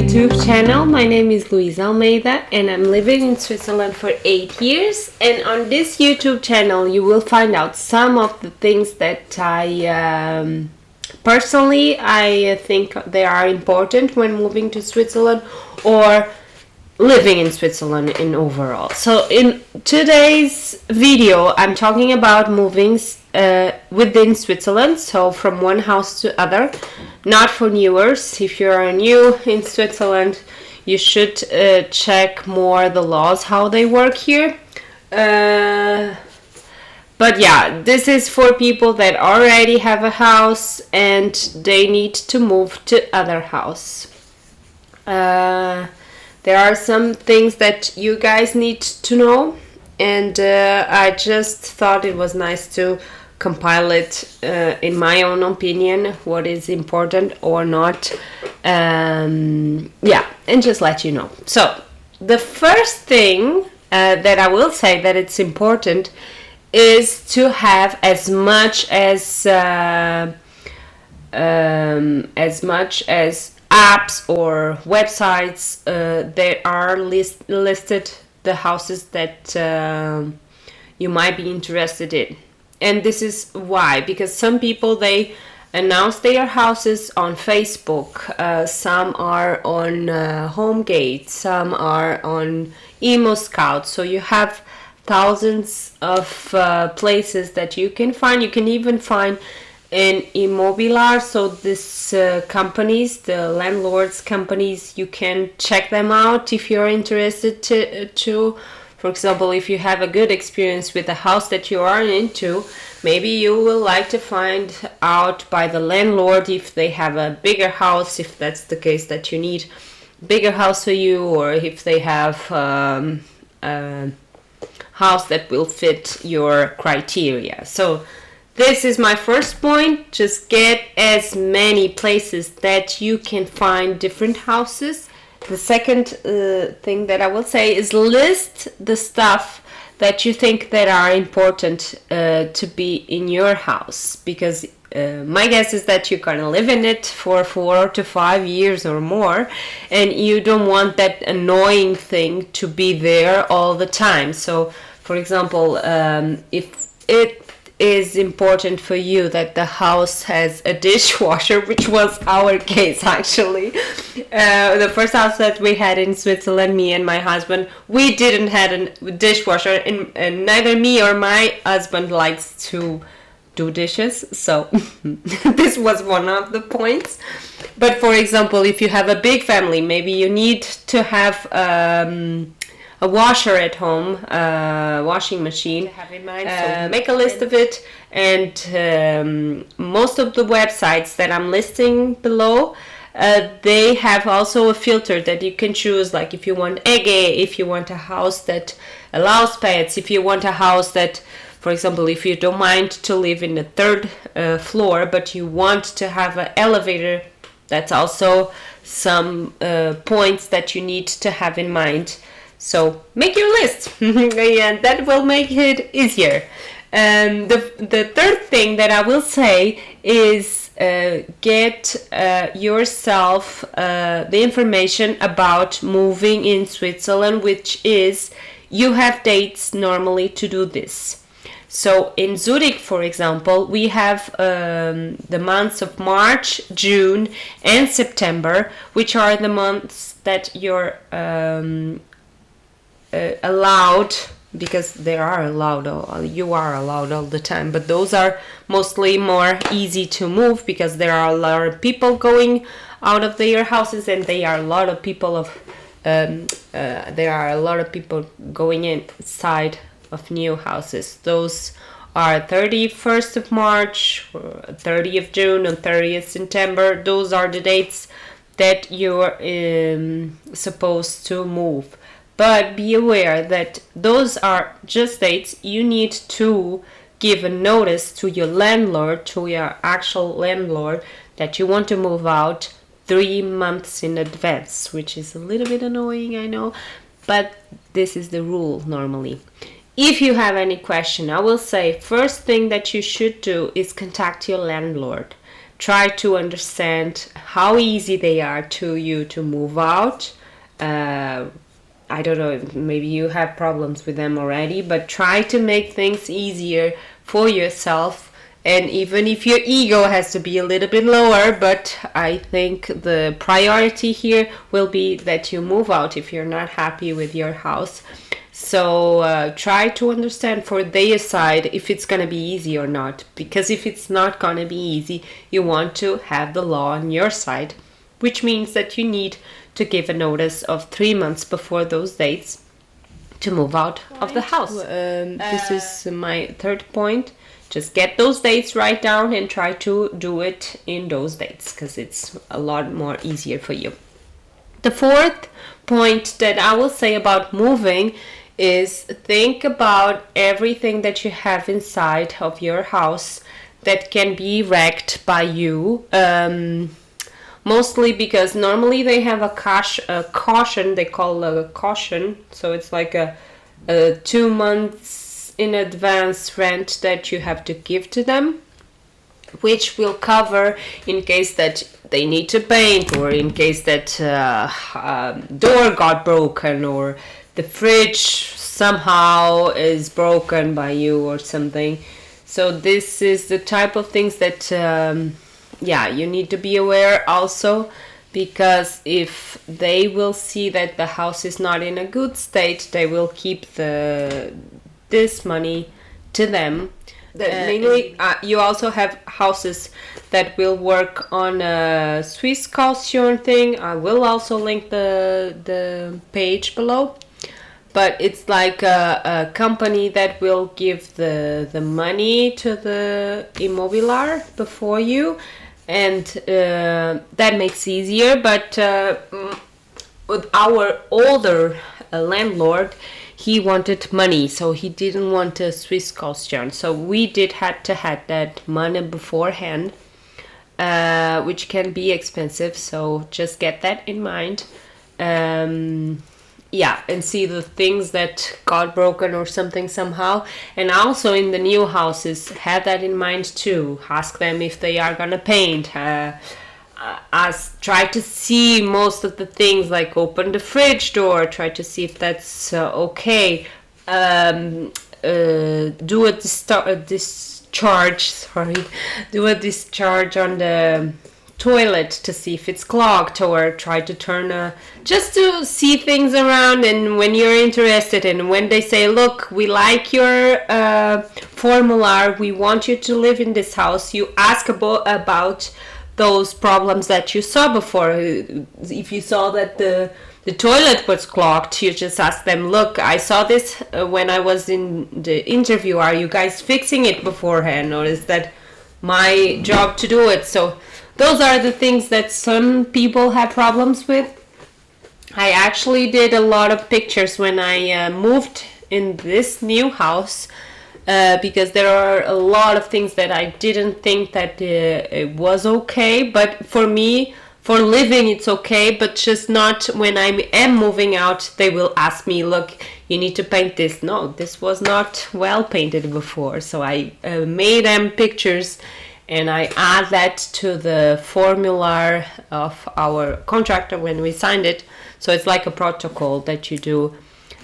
YouTube channel. My name is Luisa Almeida and I'm living in Switzerland for 8 years, and on this YouTube channel you will find out some of the things that I personally think they are important when moving to Switzerland or living in Switzerland in overall. So in today's video I'm talking about moving within Switzerland, so from one house to other, not for newers. If you are new in Switzerland, you should check more the laws, how they work here. But yeah, this is for people that already have a house and they need to move to other house. There are some things that you guys need to know, and I just thought it was nice to compile it in my own opinion, what is important or not. Yeah, and just let you know. So the first thing that I will say that it's important is to have as much as apps or websites that are listed the houses that you might be interested in. And this is why, because some people, they announce their houses on Facebook, some are on HomeGate, some are on Emo Scout. So you have thousands of places that you can find. You can even find in Immobiliar, so this companies, the landlords companies, you can check them out if you're interested to. For example, if you have a good experience with the house that you are into, maybe you will like to find out by the landlord if they have a bigger house, if that's the case that you need bigger house for you, or if they have a house that will fit your criteria. So this is my first point. Just get as many places that you can find different houses. The second thing that I will say is list the stuff that you think that are important to be in your house, because my guess is that you're gonna live in it for 4 to 5 years or more, and you don't want that annoying thing to be there all the time. So for example, if it is important for you that the house has a dishwasher, which was our case actually. The first house that we had in Switzerland, me and my husband, we didn't have a dishwasher, and neither me or my husband likes to do dishes, so this was one of the points. But for example, if you have a big family, maybe you need to have a washer at home, washing machine, have in mind. So make a list of it, and most of the websites that I'm listing below, they have also a filter that you can choose, like if you want Ege, if you want a house that allows pets, if you want a house that, for example, if you don't mind to live in the third floor but you want to have an elevator, that's also some points that you need to have in mind. So make your list, and that will make it easier. The third thing that I will say is get yourself the information about moving in Switzerland, which is you have dates normally to do this. So in Zurich, for example, we have the months of March, June, and September, which are the months that you're allowed, because they are allowed, you are allowed all the time, but those are mostly more easy to move because there are a lot of people going out of their houses, and there are a lot of people going inside of new houses. Those are 31st of March, 30th of June, and 30th September. Those are the dates that you're supposed to move. But be aware that those are just dates. You need to give a notice to your landlord, to your actual landlord, that you want to move out 3 months in advance, which is a little bit annoying, I know, but this is the rule normally. If you have any question, I will say first thing that you should do is contact your landlord. try to understand how easy they are to you to move out. I don't know, maybe you have problems with them already, but try to make things easier for yourself. And even if your ego has to be a little bit lower, but I think the priority here will be that you move out if you're not happy with your house. So try to understand for their side if it's going to be easy or not. Because if it's not going to be easy, you want to have the law on your side, which means that you need to give a notice of 3 months before those dates to move out of the house. This is my third point. Just get those dates, write down, and try to do it in those dates because it's a lot more easier for you. The fourth point that I will say about moving is think about everything that you have inside of your house that can be wrecked by you. Mostly because normally they have a caution, they call a caution. So it's like a 2 months in advance rent that you have to give to them, which will cover in case that they need to paint, or in case that door got broken, or the fridge somehow is broken by you or something. So this is the type of things that you need to be aware also, because if they will see that the house is not in a good state, they will keep this money to them. Mainly, you also have houses that will work on a swisscaution thing. I will also link the page below. But it's like a company that will give the money to the immobiliar before you, and that makes easier. But with our older landlord, he wanted money, so he didn't want a swisscaution. So we had to have that money beforehand, which can be expensive. So just get that in mind. And see the things that got broken or something somehow. And also in the new houses, have that in mind too. Ask them if they are gonna paint. Try to see most of the things, like open the fridge door, try to see if that's okay. Do a discharge on the toilet to see if it's clogged, or try to turn just to see things around. And when you're interested, and when they say, look, we like your formula, we want you to live in this house, you ask about those problems that you saw before. If you saw that the toilet was clogged, you just ask them, look, I saw this when I was in the interview, are you guys fixing it beforehand, or is that my job to do it? So those are the things that some people have problems with. I actually did a lot of pictures when I moved in this new house, because there are a lot of things that I didn't think that it was okay. But for me, for living, it's okay, but just not when I am moving out. They will ask me, look, you need to paint this. No, this was not well painted before. So I made them pictures, and I add that to the formula of our contractor when we signed it. So it's like a protocol that you do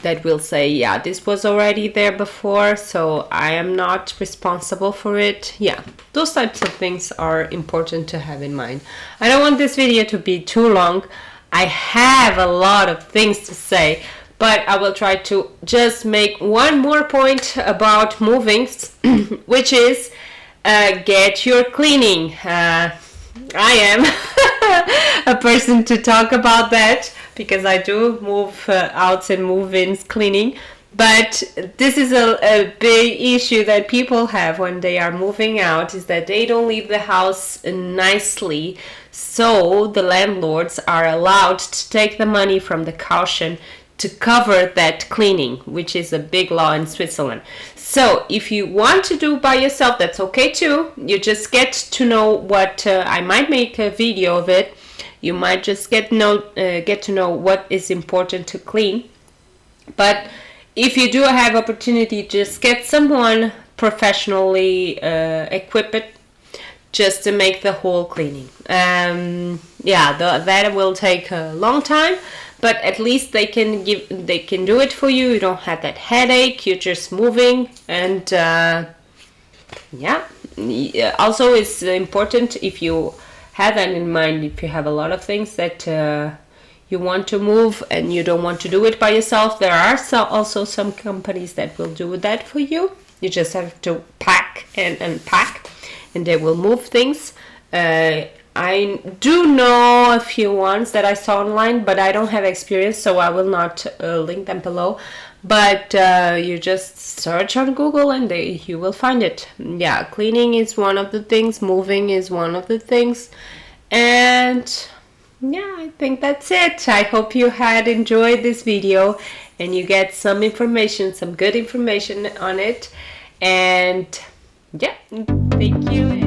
that will say, yeah, this was already there before, so I am not responsible for it. Yeah, those types of things are important to have in mind. I don't want this video to be too long. I have a lot of things to say, but I will try to just make one more point about moving, which is get your cleaning. I am a person to talk about that, because I do move outs and move-ins cleaning. But this is a big issue that people have when they are moving out, is that they don't leave the house nicely. So the landlords are allowed to take the money from the caution to cover that cleaning, which is a big law in Switzerland. So if you want to do by yourself, that's okay too. You just get to know what, I might make a video of it. You might just get to know what is important to clean. But if you do have opportunity, just get someone professionally equipped just to make the whole cleaning. Yeah, that will take a long time, but at least they can do it for you. You don't have that headache. You're just moving, and yeah. Also, it's important, if you have that in mind, if you have a lot of things that you want to move and you don't want to do it by yourself, there are also some companies that will do that for you. You just have to pack and unpack, and they will move things. I do know a few ones that I saw online, but I don't have experience, so I will not link them below. But you just search on Google and you will find it. Yeah, cleaning is one of the things, moving is one of the things. And yeah, I think that's it. I hope you had enjoyed this video and you get some information, some good information on it. And yeah, thank you.